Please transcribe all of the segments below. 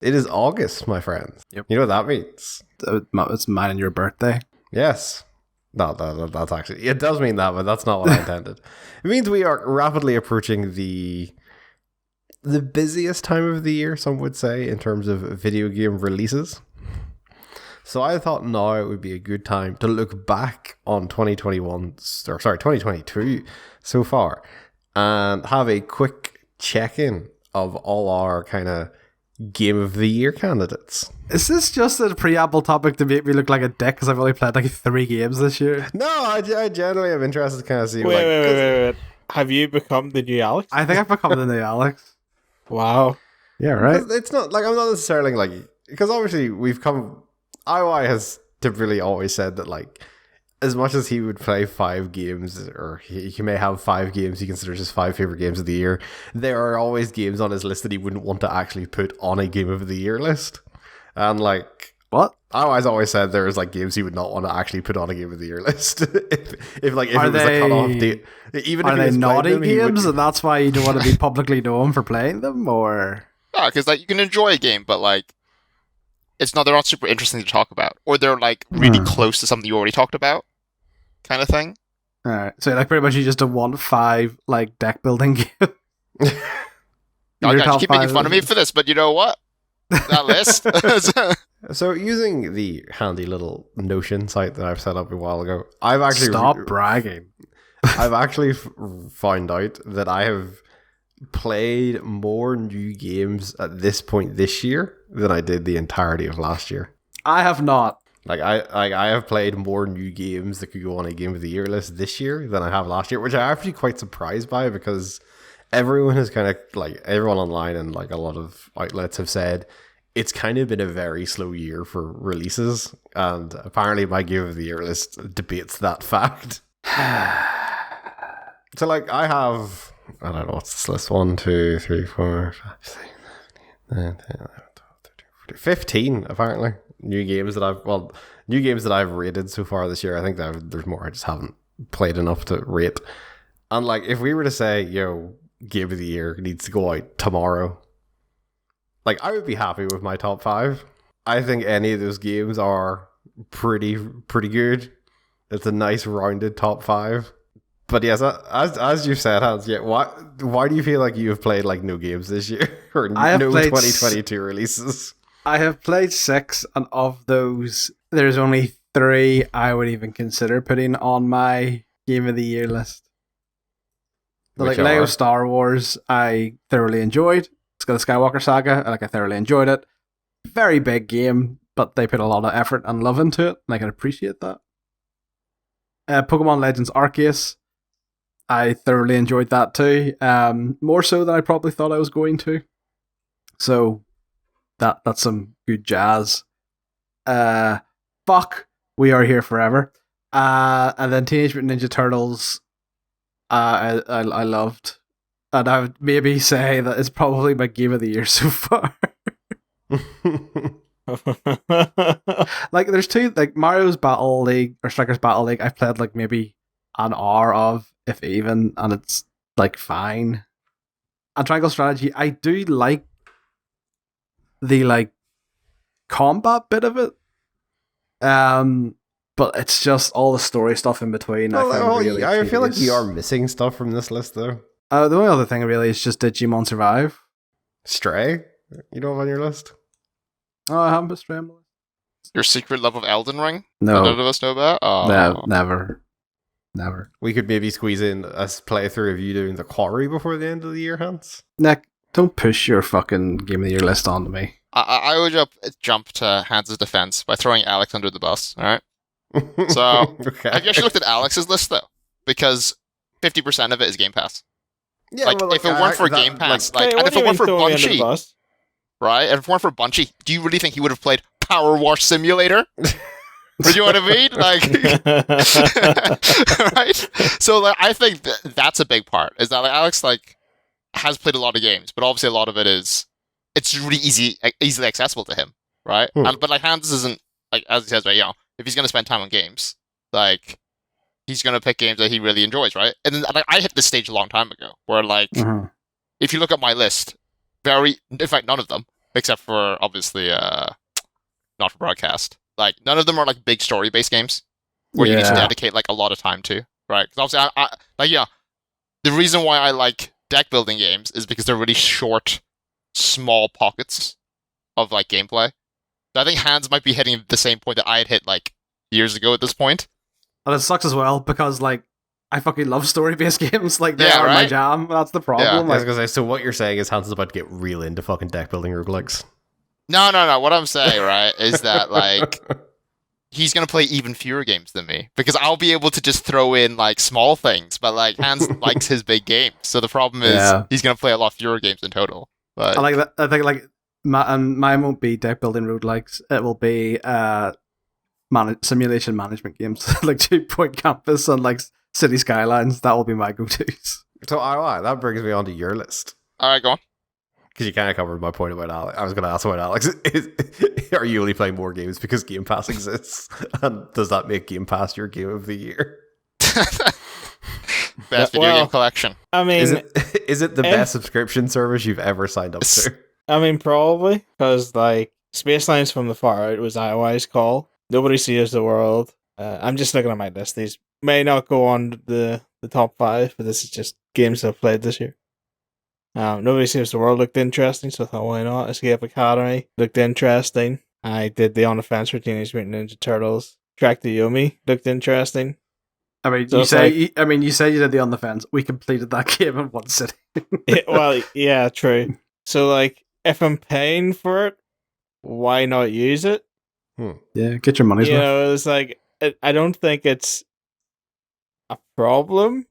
It is August, my friends. Yep. You know what that means? It's mine and your birthday. Yes. No, that's actually... It does mean that, but that's not what I intended. It means we are rapidly approaching the busiest time of the year, some would say, in terms of video game releases. So I thought now it would be a good time to look back on 2022 so far and have a quick check-in of all our kind of Game of the Year candidates. Is this just a preamble topic to make me look like a dick because I've only played like 3 games this year? No, I generally am interested to kind of see... Wait. Have you become the new Alex? I think I've become the new Alex. Wow. Yeah, right? It's not like... I'm not necessarily like... Because obviously we've come... IY has typically always said that like as much as he would play 5 games, or he may have 5 games he considers his 5 favorite games of the year, there are always games on his list that he wouldn't want to actually put on a Game of the Year list. And like... What? IY's always said there's like games he would not want to actually put on a Game of the Year list. if it was a cutoff date. Even are if he they was naughty them, games and that's why you don't want to be publicly known for playing them, or... Yeah, because like you can enjoy a game, but like they're not super interesting to talk about, or they're like really close to something you already talked about, kind of thing. Alright, so like pretty much you just don't want 5 like deck building games. God, guys, you keep making fun of me for this, but you know what? That list. So using the handy little Notion site that I've set up a while ago, I've actually... Stop bragging. I've actually found out that I have played more new games at this point this year than I did the entirety of last year. I have not. Like I have played more new games that could go on a Game of the Year list this year than I have last year, which I'm actually quite surprised by, because everyone has kind of like, everyone online and like a lot of outlets have said it's kind of been a very slow year for releases, and apparently my Game of the Year list debates that fact. So like I have, I don't know what's this list, 1, 2, 3, 4, 5, 6, 7, 8, 9, 10, 11, 12, 13, 14, 15 apparently new games that I've rated so far this year. I think that there's more I just haven't played enough to rate. And like if we were to say, Game of the Year needs to go out tomorrow, like I would be happy with my top 5. I think any of those games are pretty good. It's a nice rounded top 5. But yes, as you said, Hans, why do you feel like you have played like no games this year or no 2022 releases? I have played 6, and of those, there's only 3 I would even consider putting on my Game of the Year list. So, like Lego Star Wars, I thoroughly enjoyed. It's got a Skywalker saga, I thoroughly enjoyed it. Very big game, but they put a lot of effort and love into it, and I can appreciate that. Pokemon Legends Arceus, I thoroughly enjoyed that too. More so than I probably thought I was going to. So that's some good jazz. Fuck, We Are Here Forever. And then Teenage Mutant Ninja Turtles, I loved. And I would maybe say that it's probably my Game of the Year so far. Like there's 2, like Mario's Battle League or Strikers Battle League, I've played like maybe an hour of, if even, and it's like fine. And Triangle Strategy, I do like the like combat bit of it. But it's just all the story stuff in between. I feel like you are missing stuff from this list though. The only other thing really is just Digimon Survive. Stray? You don't have on your list? Oh, I haven't put Stray on my list. Your secret love of Elden Ring? No. That none of us know about? Oh. No, never. We could maybe squeeze in a playthrough of you doing the Quarry before the end of the year, Hans. Nick, don't push your fucking Game of the Year list onto me. I would jump to Hans' defense by throwing Alex under the bus, alright? So, okay. Have you actually looked at Alex's list, though? Because 50% of it is Game Pass. Yeah, like, if it weren't for Game Pass, and if it weren't for Bungie, right? And if it weren't for Bungie, do you really think he would have played Power Wash Simulator? Do you know what I mean? Like, right? So, like, I think that's a big part. Is that like, Alex has played a lot of games, but obviously a lot of it is it's really easily accessible to him, right? But like Hans isn't like, as he says, right? If he's gonna spend time on games, like he's gonna pick games that he really enjoys, right? And then like, I hit this stage a long time ago, where like if you look at my list, in fact none of them except for obviously not for broadcast. Like none of them are like big story-based games where you need to dedicate like a lot of time to, right? Because obviously, the reason why I like deck building games is because they're really short, small pockets of like gameplay. So I think Hans might be hitting the same point that I had hit like years ago at this point. And it sucks as well because like I fucking love story-based games. Like they are my jam. That's the problem. Yeah. I was gonna say, so what you're saying is Hans is about to get real into fucking deck building roguelikes. No. What I'm saying, right, is that like he's gonna play even fewer games than me because I'll be able to just throw in like small things, but like Hans likes his big games. So the problem is he's gonna play a lot fewer games in total. But I like that. I think like mine won't be deck building roguelikes. It will be simulation management games like 2 Point Campus and like City Skylines. That will be my go-tos. So that brings me on to your list. All right, go on. Because you kind of covered my point about Alex. I was going to ask about Alex. Are you only playing more games because Game Pass exists? And does that make Game Pass your game of the year? Best video game collection. I mean, is it the best subscription service you've ever signed up to? I mean, probably because like Space Lines from the Far Out was IOI's call. Nobody Sees the World. I'm just looking at my list. These may not go on the top 5, but this is just games I've played this year. Nobody Sees the World looked interesting, so I thought, why not? Escape Academy looked interesting. I did the On the Fence for Teenage Mutant Ninja Turtles. Track to Yomi looked interesting. I mean, so you say you did the On the Fence. We completed that game in one sitting. Well, yeah, true. So, like, if I'm paying for it, why not use it? Yeah, get your money's worth. You know, it's like I don't think it's a problem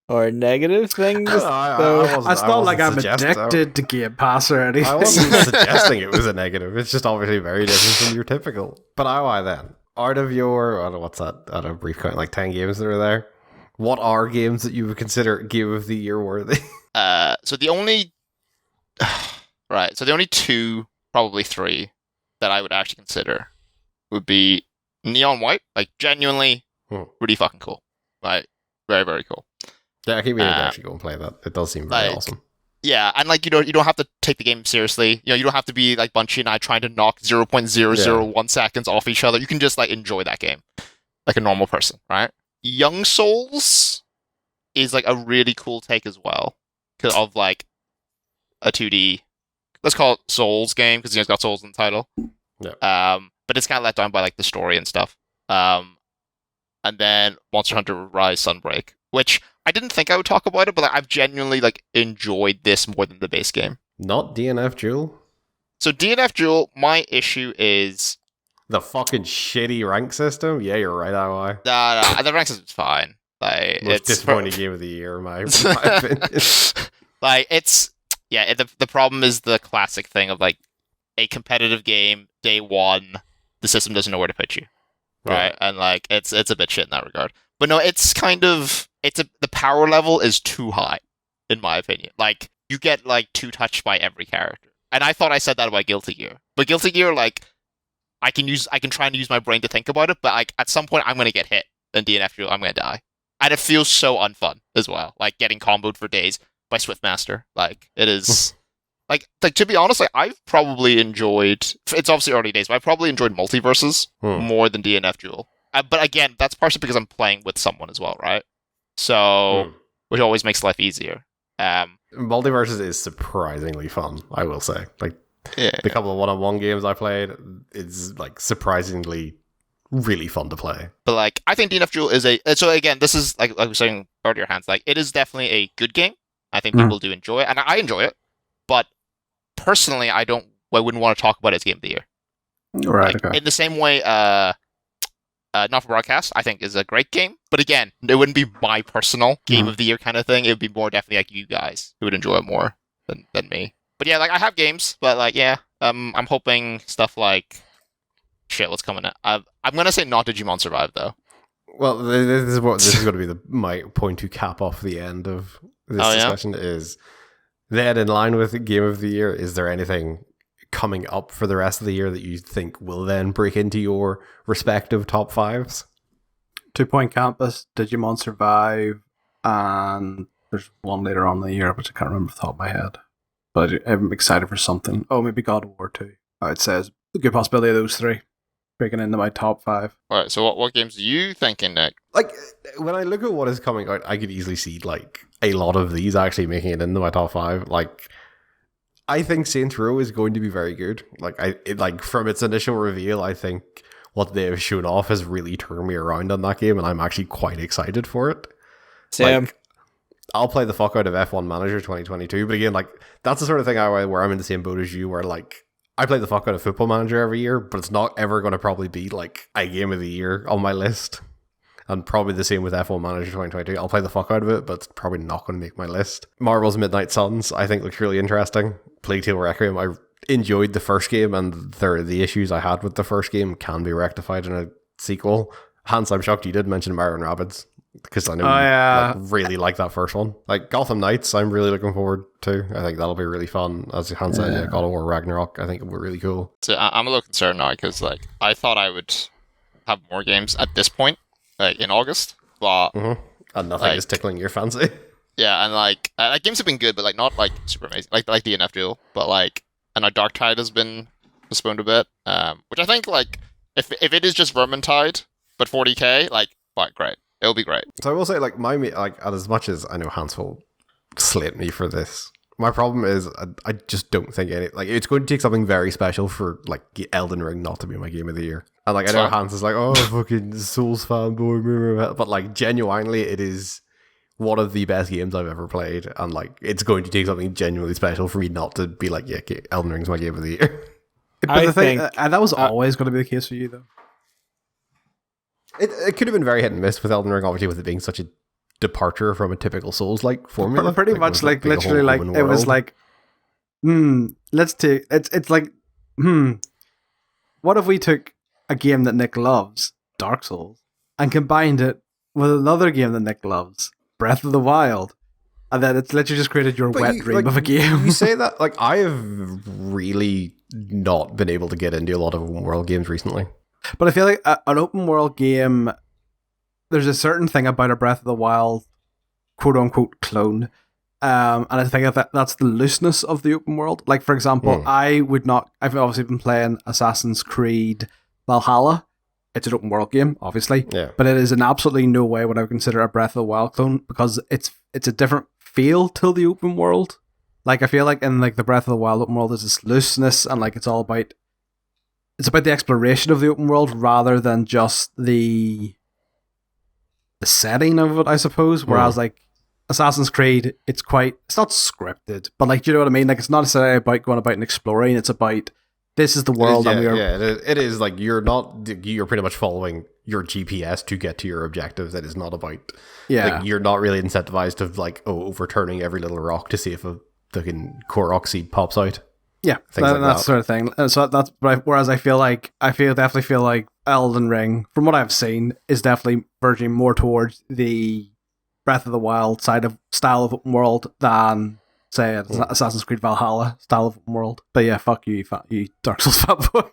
or a negative thing. It's not like I'm addicted to Game Pass or anything. I wasn't suggesting it was a negative. It's just obviously very different from your typical. But why then? Out of your, I don't know what's that, out of a brief count, like 10 games that are there, what are games that you would consider Game of the Year worthy? So the only 2, probably 3, that I would actually consider would be Neon White. Like, genuinely, really fucking cool. Like, very, very cool. Yeah, I keep meaning to actually go and play that. It does seem very awesome. Yeah, and like you don't have to take the game seriously. You know, you don't have to be like Bungie and I trying to knock 0.001 seconds off each other. You can just like enjoy that game like a normal person, right? Young Souls is like a really cool take as well, because of like a 2D. Let's call it Souls game because it's got Souls in the title. Yeah. But it's kind of let down by like the story and stuff. And then Monster Hunter Rise Sunbreak, which I didn't think I would talk about it, but like, I've genuinely like enjoyed this more than the base game. Not DNF Duel? So DNF Duel, my issue is the fucking shitty rank system. Yeah, you're right, IY. No, the rank system's fine. Like, most disappointing game of the year, in my opinion. Like, the problem is the classic thing of like a competitive game day one, the system doesn't know where to put you, right? Yeah. And like it's a bit shit in that regard. But no, it's kind of the power level is too high, in my opinion. Like you get like 2 touched by every character, and I thought I said that about Guilty Gear, but Guilty Gear like I can try and use my brain to think about it, but like at some point I'm gonna get hit in DNF Duel, I'm gonna die, and it feels so unfun as well. Like getting comboed for days by Swiftmaster, like it is. Like to be honest, like, I've probably enjoyed. It's obviously early days, but I probably enjoyed Multiverses more than DNF Duel. But again, that's partially because I'm playing with someone as well, right? So, which always makes life easier. Multiverses is surprisingly fun, I will say. Like the couple of one-on-one games I played, it's like surprisingly really fun to play. But like, I think DNF Duel is so again, this is like I was saying earlier, Hans. Like, it is definitely a good game. I think people do enjoy it, and I enjoy it. But personally, I wouldn't want to talk about it as Game of the Year. Right. Like, okay. In the same way, Not for Broadcast, I think, is a great game. But again, it wouldn't be my personal Game of the Year kind of thing. It would be more definitely like you guys who would enjoy it more than me. But yeah, like I have games, but like I'm hoping stuff like shit. What's coming up? I'm gonna say not Digimon Survive though. Well, this is going to be my point to cap off the end of this discussion is. Then, in line with the Game of the Year, is there anything coming up for the rest of the year that you think will then break into your respective top 5s? 2 Point Campus, Digimon Survive, and there's one later on in the year, which I can't remember off the top of my head. but I'm excited for something. Oh, maybe God of War 2. It says a good possibility of those three breaking into my top 5. All right, so what games are you thinking, Nick? Like, when I look at what is coming out, I could easily see, like, a lot of these actually making it into my top 5. Like, I think Saints Row is going to be very good. Like, from its initial reveal, I think what they have shown off has really turned me around on that game, and I'm actually quite excited for it. Same. Like, I'll play the fuck out of F1 Manager 2022, but again, like, that's the sort of thing where I'm in the same boat as you, where, like, I play the fuck out of Football Manager every year, but it's not ever going to probably be, like, a game of the year on my list. And probably the same with F1 Manager 2022. I'll play the fuck out of it, but it's probably not going to make my list. Marvel's Midnight Suns, I think, looks really interesting. Plague Tale Requiem, I enjoyed the first game, and the issues I had with the first game can be rectified in a sequel. Hans, I'm shocked you did mention Mario & Rabbids, because I know you really like that first one. Like, Gotham Knights, I'm really looking forward to. I think that'll be really fun. As Hans said, God of War Ragnarok, I think it will be really cool. So I'm a little concerned now, because, like, I thought I would have more games at this point, like, in August, but... And nothing is tickling your fancy. Yeah, and, like games have been good, but, like, not, like, super amazing. Like the NF Duel, but, like... And now Dark Tide has been postponed a bit, which I think, like, if it is just Vermintide, but 40k, like, great. It'll be great. So I will say, like, as much as I know Hans will slate me for this, my problem is I just don't think it's going to take something very special for, like, Elden Ring not to be my game of the year. And, like, I know Hans is like, oh, fucking Souls fanboy, but, like, genuinely, it is one of the best games I've ever played, and, like, it's going to take something genuinely special for me not to be like, yeah, Elden Ring's my game of the year. But the thing, that was always going to be the case for you, though. It could have been very hit and miss with Elden Ring, obviously, with it being such a departure from a typical Souls-like formula. Pretty much, like, literally, like, it was like, let's take, it's like, what if we took a game that Nick loves, Dark Souls, and combined it with another game that Nick loves, Breath of the Wild, and then it's literally just created your wet dream of a game. You say that, like, I have really not been able to get into a lot of open world games recently. But I feel like an open world game, there's a certain thing about a Breath of the Wild quote unquote clone. And I think that's the looseness of the open world. Like, for example, I've obviously been playing Assassin's Creed Valhalla. It's an open world game, obviously. Yeah. But it is in absolutely no way what I would consider a Breath of the Wild clone, because it's a different feel to the open world. Like, I feel like in, like, the Breath of the Wild open world, there's this looseness, and, like, it's about the exploration of the open world rather than just the setting of it, I suppose. Whereas, like, Assassin's Creed, it's not scripted, but, like, you know what I mean? Like, it's not necessarily about going about and exploring. It's about, this is the world. It is like, you're pretty much following your GPS to get to your objectives. It is not about, like, you're not really incentivized to, like, overturning every little rock to see if a fucking Korok seed pops out. Yeah, that sort of thing. So that's whereas I definitely feel like Elden Ring, from what I've seen, is definitely verging more towards the Breath of the Wild style of open world than, say, Assassin's Creed Valhalla style of open world. But yeah, fuck you, you Dark Souls fanboy.